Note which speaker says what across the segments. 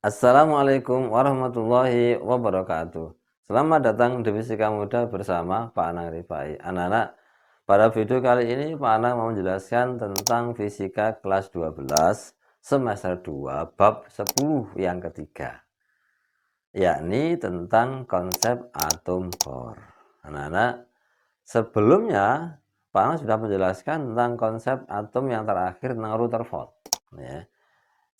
Speaker 1: Assalamualaikum warahmatullahi wabarakatuh. Selamat datang di Fisika Muda bersama Pak Anang Rifai. Anak-anak, pada video kali ini Pak Anang mau menjelaskan tentang fisika kelas 12 semester 2 bab 10 yang ketiga, yakni tentang konsep atom Bohr. Anak-anak, sebelumnya Pak Anang sudah menjelaskan tentang konsep atom yang terakhir tentang Rutherford. Ya.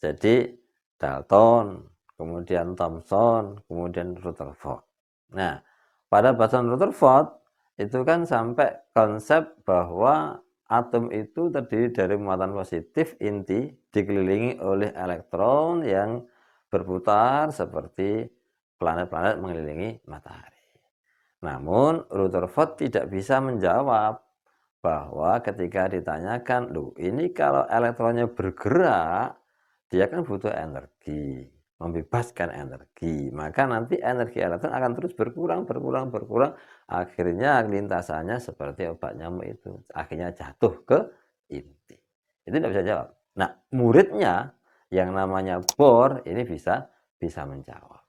Speaker 1: Jadi Dalton, kemudian Thomson, kemudian Rutherford. Nah, pada bahasan Rutherford itu kan sampai konsep bahwa atom itu terdiri dari muatan positif inti dikelilingi oleh elektron yang berputar seperti planet-planet mengelilingi matahari. Namun Rutherford tidak bisa menjawab bahwa ketika ditanyakan, loh ini kalau elektronnya bergerak, dia kan butuh energi, membebaskan energi. Maka nanti energi elektron akan terus berkurang, akhirnya lintasannya seperti obat nyamuk itu. Akhirnya jatuh ke inti. Itu tidak bisa jawab. Nah, muridnya yang namanya Bohr ini bisa menjawab.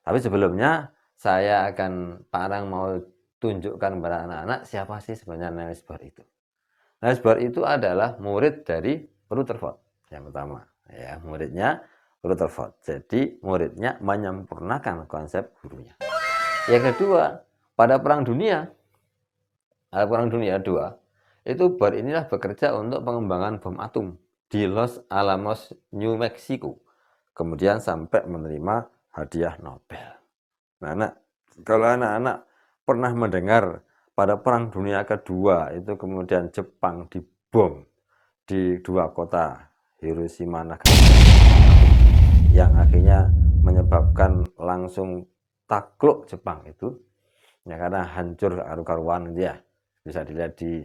Speaker 1: Tapi sebelumnya saya akan Parang mau tunjukkan kepada anak-anak siapa sih sebenarnya Niels Bohr itu. Niels Bohr itu adalah murid dari Rutherford yang pertama, ya, muridnya Rutherford. Jadi muridnya menyempurnakan konsep gurunya. Yang kedua, pada Perang Dunia II, itu Bohr inilah bekerja untuk pengembangan bom atom di Los Alamos, New Mexico. Kemudian sampai menerima hadiah Nobel. Nah, kalau anak-anak pernah mendengar pada Perang Dunia Kedua itu kemudian Jepang dibom di dua kota, Hiroshima Nagasaki, yang akhirnya menyebabkan langsung takluk Jepang itu, ya karena hancur karu-karuan gitu ya, bisa dilihat di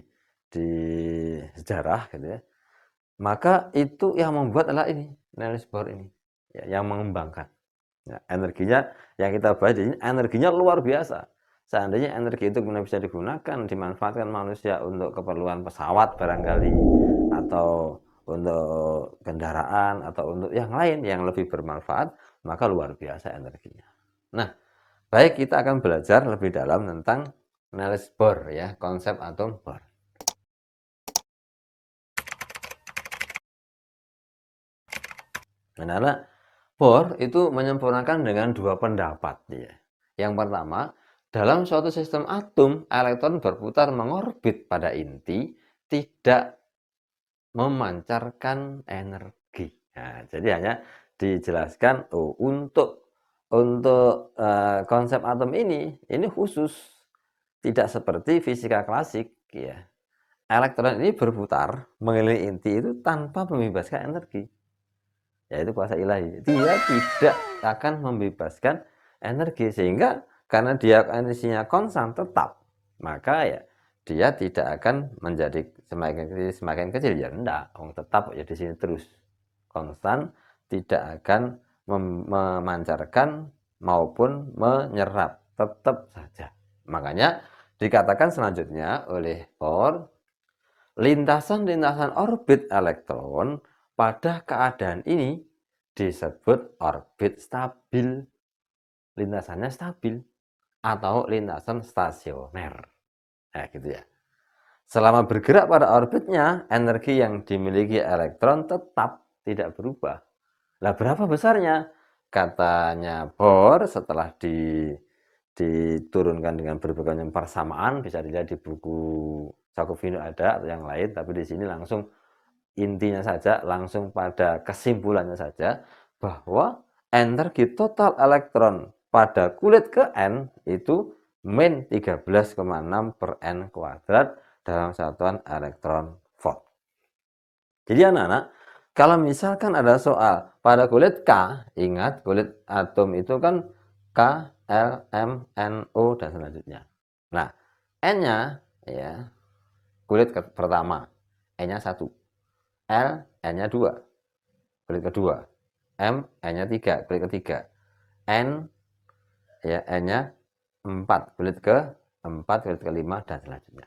Speaker 1: sejarah gitu ya. Maka itu yang membuat adalah ini Niels Bohr ini, ya, yang mengembangkan. Ya, energinya yang kita bahas ini energinya luar biasa. Seandainya energi itu kemudian bisa digunakan, dimanfaatkan manusia untuk keperluan pesawat barangkali, atau untuk kendaraan, atau untuk yang lain yang lebih bermanfaat, maka luar biasa energinya. Nah, baik, kita akan belajar lebih dalam tentang Niels Bohr, ya, konsep atom Bohr. Nah, Bohr itu menyempurnakan dengan dua pendapat. Ya. Yang pertama, dalam suatu sistem atom, elektron berputar mengorbit pada inti, tidak memancarkan energi. Nah, jadi hanya dijelaskan, untuk konsep atom ini khusus, tidak seperti fisika klasik. Ya. Elektron ini berputar mengelilingi inti itu tanpa membebaskan energi. Yaitu kuasa ilahi. Dia tidak akan membebaskan energi, sehingga karena dia energinya konstan tetap, maka ya dia tidak akan menjadi semakin kecil, ya enggak, tetap ya di sini terus konstan, tidak akan memancarkan maupun menyerap, tetap saja. Makanya dikatakan selanjutnya oleh Bohr, lintasan-lintasan orbit elektron pada keadaan ini disebut orbit stabil. Lintasannya stabil atau lintasan stasioner. Nah, gitu ya. Selama bergerak pada orbitnya, energi yang dimiliki elektron tetap tidak berubah. Lah, berapa besarnya? Katanya Bohr setelah diturunkan dengan berbagai persamaan, bisa dilihat di buku Sakuvino ada atau yang lain, tapi di sini langsung intinya saja, langsung pada kesimpulannya saja, bahwa energi total elektron pada kulit ke N itu min 13,6 per N kuadrat dalam satuan elektron volt. Jadi anak-anak, kalau misalkan ada soal pada kulit K, ingat kulit atom itu kan K, L, M, N, O, dan selanjutnya. Nah, N-nya, ya, kulit pertama, N-nya 1. L, N-nya 2, kulit kedua. M, N-nya 3, kulit ketiga. N, ya, N-nya 4, kulit keempat, kulit kelima, dan selanjutnya.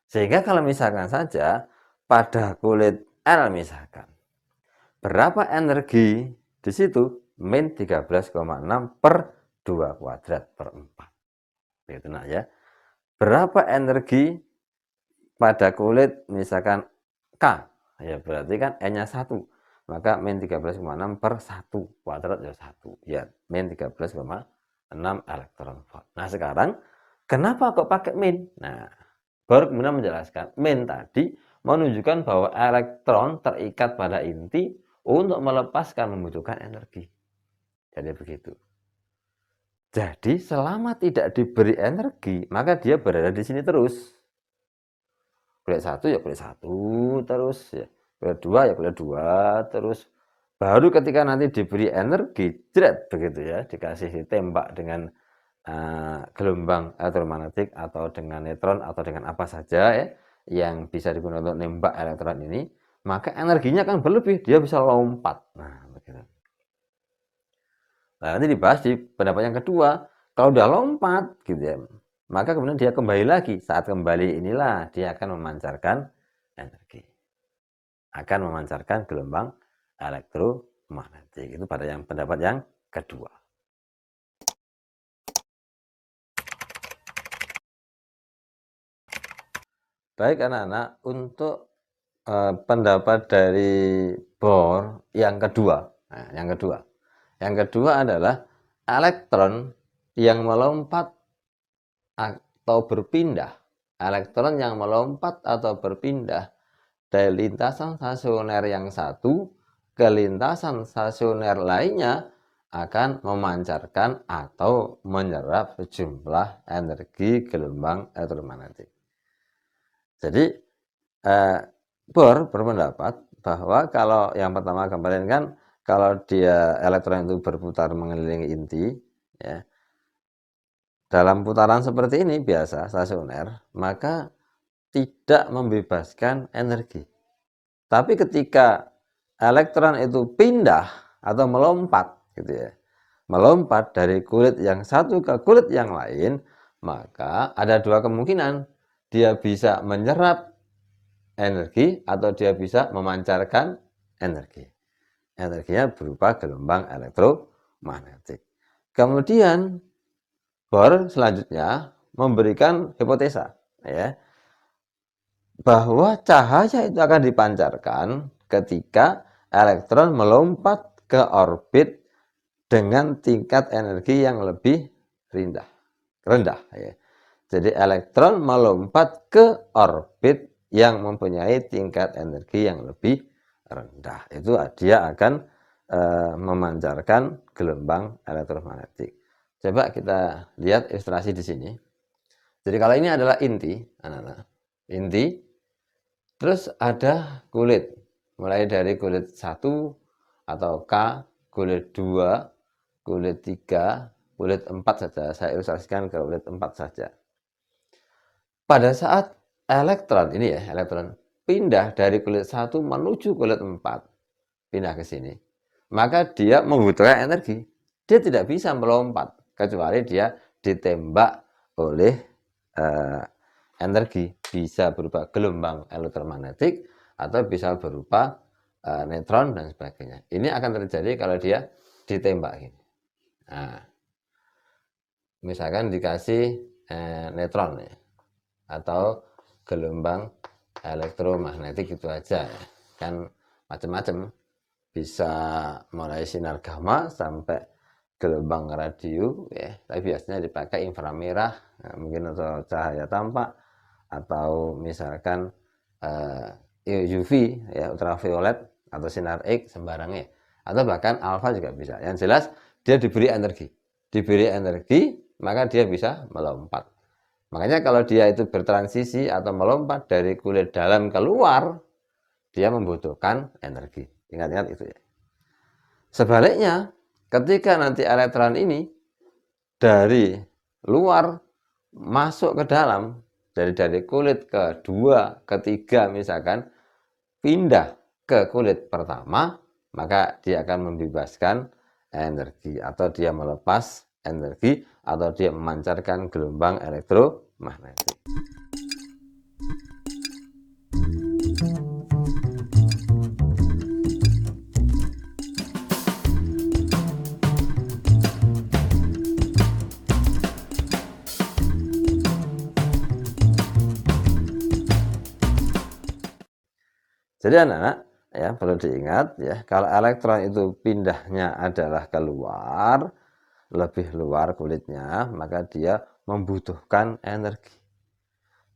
Speaker 1: Sehingga kalau misalkan saja pada kulit L misalkan, berapa energi di situ? min 13,6 per 2 kuadrat per 4. Gitu nah ya. Berapa energi pada kulit misalkan K? Ya berarti kan N-nya 1. Maka min 13,6 per 1 kuadrat ya 1. Ya, min 13,6 elektron volt. Nah sekarang, kenapa kok pakai min? Nah, baru kemudian menjelaskan. Min tadi menunjukkan bahwa elektron terikat pada inti untuk melepaskan membutuhkan energi. Jadi begitu. Jadi selama tidak diberi energi, maka dia berada di sini terus. Kulit 1 ya kulit 1 terus ya. Kulit 2 ya kulit 2 terus. Baru ketika nanti diberi energi, jret begitu ya, dikasih ditembak dengan gelombang elektromagnetik atau dengan neutron atau dengan apa saja ya yang bisa digunakan untuk nembak elektron ini, maka energinya kan berlebih, dia bisa lompat. Nah, begitu. Nah, nanti dibahas di pendapat yang kedua, kalau udah lompat gitu ya, maka kemudian dia kembali lagi. Saat kembali inilah dia akan memancarkan energi. Akan memancarkan gelombang elektromagnetik. Itu pada yang pendapat yang kedua. Baik anak-anak, untuk pendapat dari Bohr yang kedua. Nah, yang kedua adalah elektron yang melompat atau berpindah. Elektron yang melompat atau berpindah dari lintasan stasioner yang satu ke lintasan stasioner lainnya akan memancarkan atau menyerap sejumlah energi gelombang elektromagnetik. Jadi Bohr berpendapat bahwa kalau yang pertama kemarin kan kalau dia elektron itu berputar mengelilingi inti ya, dalam putaran seperti ini biasa stasioner, maka tidak membebaskan energi. Tapi ketika elektron itu pindah atau melompat gitu ya, melompat dari kulit yang satu ke kulit yang lain, maka ada dua kemungkinan. Dia bisa menyerap energi atau dia bisa memancarkan energi. Energinya berupa gelombang elektromagnetik. Kemudian Bohr selanjutnya memberikan hipotesa ya, bahwa cahaya itu akan dipancarkan ketika elektron melompat ke orbit dengan tingkat energi yang lebih rendah ya. Jadi elektron melompat ke orbit yang mempunyai tingkat energi yang lebih rendah. Itu dia akan memancarkan gelombang elektromagnetik. Coba kita lihat ilustrasi di sini. Jadi kalau ini adalah inti, anak-anak. Inti. Terus ada kulit. Mulai dari kulit 1 atau K, kulit 2, kulit 3, kulit 4 saja. Saya ilustrasikan ke kulit 4 saja. Pada saat elektron ini ya, elektron pindah dari kulit 1 menuju kulit 4, pindah ke sini, maka dia membutuhkan energi. Dia tidak bisa melompat kecuali dia ditembak oleh energi, bisa berupa gelombang elektromagnetik atau bisa berupa neutron dan sebagainya. Ini akan terjadi kalau dia ditembak ini. Nah, misalkan dikasih neutron ya, atau gelombang elektromagnetik itu aja ya. Kan macam-macam, bisa mulai sinar gamma sampai gelombang radio ya, tapi biasanya dipakai inframerah, nah, mungkin atau cahaya tampak atau misalkan UV ya, ultraviolet atau sinar X sembarangnya, atau bahkan alfa juga bisa. Yang jelas dia diberi energi maka dia bisa melompat. Makanya kalau dia itu bertransisi atau melompat dari kulit dalam ke luar, dia membutuhkan energi. Ingat-ingat itu ya. Sebaliknya, ketika nanti elektron ini dari luar masuk ke dalam, dari kulit kedua, ketiga misalkan, pindah ke kulit pertama, maka dia akan membebaskan energi atau dia melepas energi atau dia memancarkan gelombang elektromagnetik. Jadi anak-anak ya perlu diingat ya, kalau elektron itu pindahnya adalah keluar, lebih luar kulitnya, maka dia membutuhkan energi.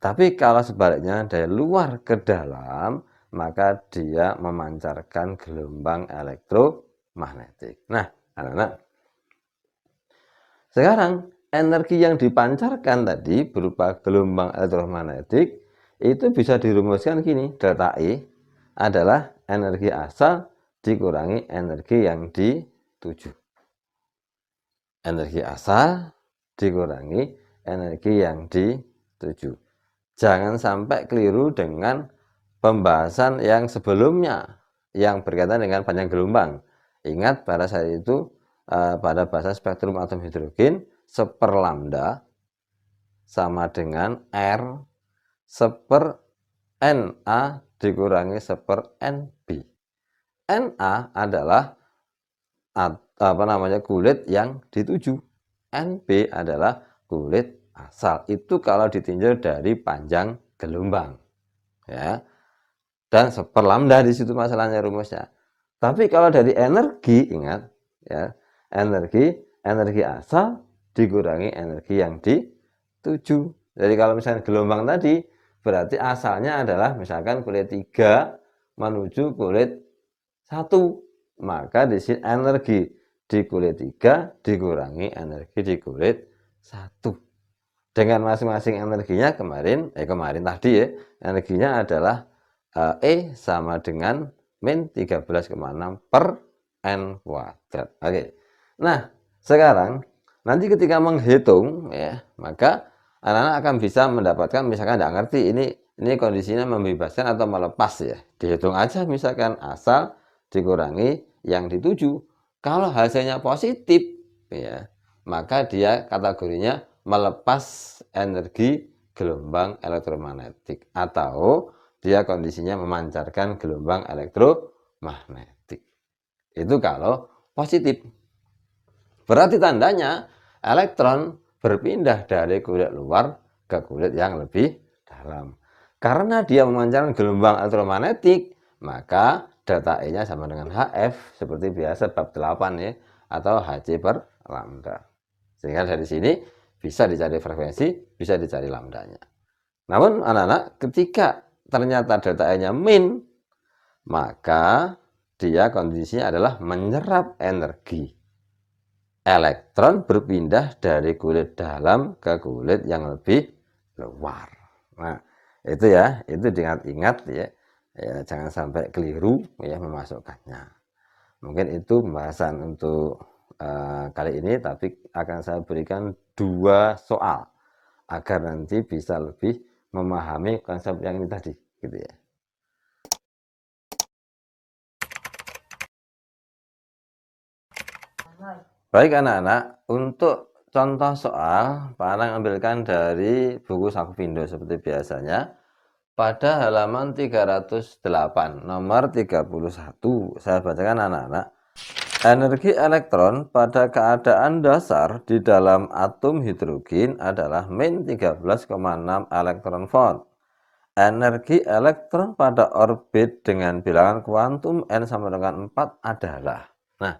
Speaker 1: Tapi kalau sebaliknya dari luar ke dalam, maka dia memancarkan gelombang elektromagnetik. Nah, anak-anak, sekarang energi yang dipancarkan tadi berupa gelombang elektromagnetik itu bisa dirumuskan gini, delta E adalah energi asal dikurangi energi yang dituju. Energi asal dikurangi energi yang dituju. Jangan sampai keliru dengan pembahasan yang sebelumnya yang berkaitan dengan panjang gelombang. Ingat pada saat itu pada bahasa spektrum atom hidrogen 1/lambda sama dengan R 1/Na dikurangi 1/Nb. Na adalah kulit yang dituju. Nb adalah kulit asal. Itu kalau ditinjau dari panjang gelombang. Ya. Dan 1/lambda di situ masalahnya rumusnya. Tapi kalau dari energi, ingat ya, energi asal dikurangi energi yang dituju. Jadi kalau misalnya gelombang tadi, berarti asalnya adalah misalkan kulit 3 menuju kulit 1. Maka di sini energi di kulit 3 dikurangi energi di kulit 1. Dengan masing-masing energinya kemarin tadi ya, energinya adalah E sama dengan min 13,6 per N kuadrat. Oke. Nah, sekarang nanti ketika menghitung ya, maka anak-anak akan bisa mendapatkan, misalkan tidak ngerti ini kondisinya membebaskan atau melepas ya. Dihitung aja misalkan asal dikurangi yang dituju. Kalau hasilnya positif ya, maka dia kategorinya melepas energi gelombang elektromagnetik atau dia kondisinya memancarkan gelombang elektromagnetik. Itu kalau positif. Berarti tandanya elektron berpindah dari kulit luar ke kulit yang lebih dalam. Karena dia memancarkan gelombang elektromagnetik, maka delta E-nya sama dengan HF seperti biasa bab 8 ya, atau Hc per lambda. Sehingga dari sini bisa dicari frekuensi, bisa dicari lambdanya. Namun anak-anak, ketika ternyata delta E-nya min, maka dia kondisinya adalah menyerap energi. Elektron berpindah dari kulit dalam ke kulit yang lebih luar. Nah, itu ya, itu diingat-ingat ya, jangan sampai keliru ya memasukkannya. Mungkin itu pembahasan untuk kali ini, tapi akan saya berikan 2 soal agar nanti bisa lebih memahami konsep yang ini tadi, gitu ya. Baik anak-anak, untuk contoh soal, Pak Anang ambilkan dari buku Sakupindo seperti biasanya. Pada halaman 308, nomor 31, saya bacakan anak-anak. Energi elektron pada keadaan dasar di dalam atom hidrogen adalah min 13,6 elektron volt. Energi elektron pada orbit dengan bilangan kuantum n sama dengan 4 adalah. Nah,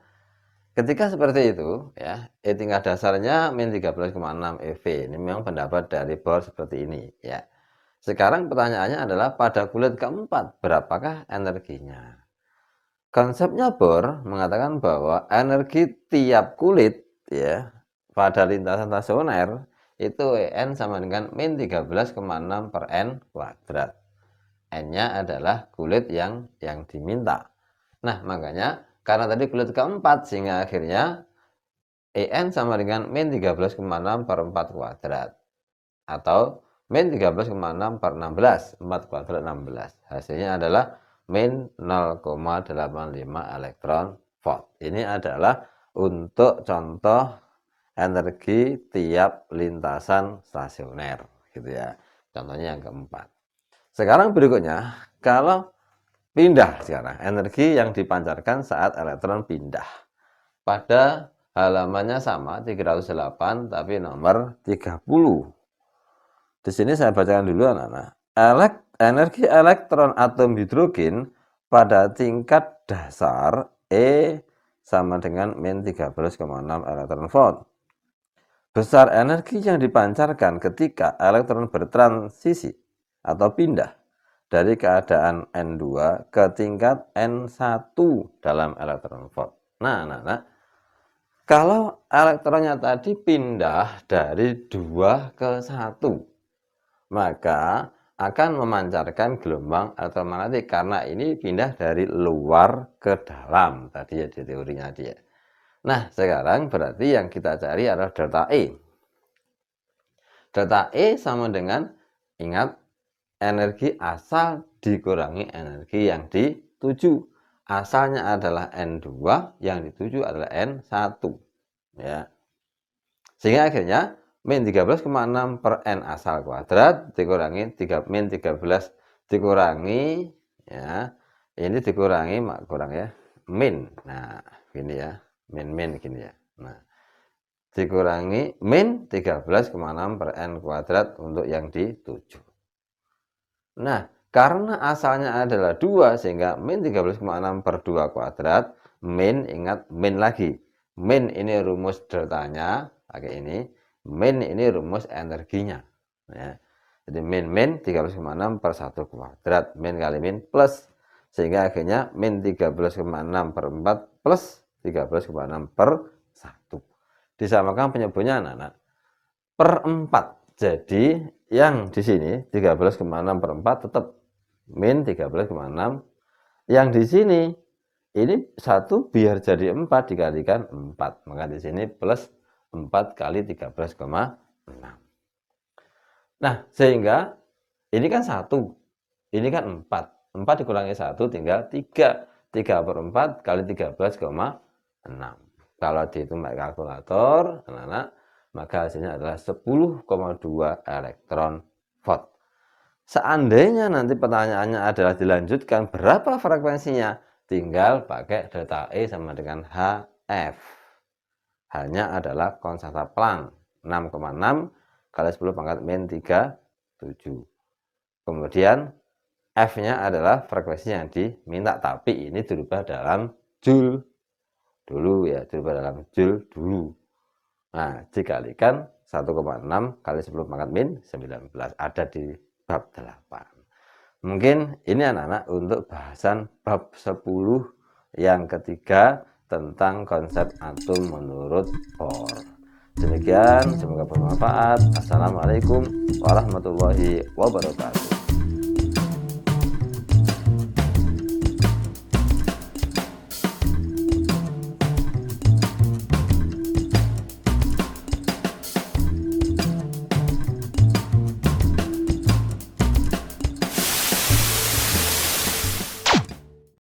Speaker 1: ketika seperti itu ya, E tingkat dasarnya min 13,6 eV. Ini memang pendapat dari Bohr seperti ini ya. Sekarang pertanyaannya adalah pada kulit keempat berapakah energinya? Konsepnya Bohr mengatakan bahwa energi tiap kulit ya pada lintasan stasioner itu En sama dengan min 13,6 per N kuadrat. N-nya adalah kulit yang diminta. Nah, makanya karena tadi kulit keempat sehingga akhirnya En sama dengan min 13,6 per 4 kuadrat. Atau min 13,6 per 16, 4 kuadrat 16. Hasilnya adalah min 0,85 elektron volt. Ini adalah untuk contoh energi tiap lintasan stasioner, gitu ya. Contohnya yang keempat. Sekarang berikutnya, kalau pindah sekarang, energi yang dipancarkan saat elektron pindah. Pada halamannya sama, 308, tapi nomor 30. Di sini saya bacakan dulu anak-anak. energi elektron atom hidrogen pada tingkat dasar E sama dengan min 13,6 elektron volt. Besar energi yang dipancarkan ketika elektron bertransisi atau pindah dari keadaan N2 ke tingkat N1 dalam elektron volt. Nah, kalau elektronnya tadi pindah dari 2 ke 1, maka akan memancarkan gelombang elektromagnetik karena ini pindah dari luar ke dalam tadi ya di teorinya dia. Nah, sekarang berarti yang kita cari adalah delta E. Delta E sama dengan, ingat, energi asal dikurangi energi yang dituju. Asalnya adalah N2, yang dituju adalah N1. Ya. Sehingga akhirnya min 13,6 per N asal kuadrat dikurangi min 13 dikurangi, ya, ini dikurangi, kurang ya, min. Nah, gini ya. Min gini ya. Nah, dikurangi min 13,6 per N kuadrat untuk yang dituju. Nah, karena asalnya adalah 2 sehingga min 13,6 per 2 kuadrat, min, ingat min lagi. Min ini rumus deltanya, pakai ini. Min ini rumus energinya. Ya. Jadi min 13,6 per 1 kuadrat. Min kali min plus. Sehingga akhirnya min 13,6 per 4 plus 13,6 per 1. Disamakan penyebutnya anak-anak per 4. Jadi yang di sini 13,6 per 4 tetap min 13,6. Yang di sini ini 1 biar jadi 4 dikalikan 4. Maka di sini plus 4 kali 13,6. Nah, sehingga ini kan 1. Ini kan 4. 4 dikurangi 1 tinggal 3. 3 per 4 kali 13,6. Kalau dihitung pakai kalkulator, anak-anak, maka hasilnya adalah 10,2 elektron volt. Seandainya nanti pertanyaannya adalah dilanjutkan berapa frekuensinya, tinggal pakai delta E sama dengan HF. H-nya adalah konstanta Planck, 6,6 kali 10 pangkat min 37. Kemudian F-nya adalah frekuensi yang diminta, tapi ini dirubah dalam joule dulu ya, dirubah dalam joule dulu. Nah, dikalikan 1,6 kali 10 pangkat min 19, ada di bab 8. Mungkin ini anak-anak untuk bahasan bab 10 yang ketiga tentang konsep atom menurut Bohr. Demikian, semoga bermanfaat. Assalamualaikum warahmatullahi wabarakatuh.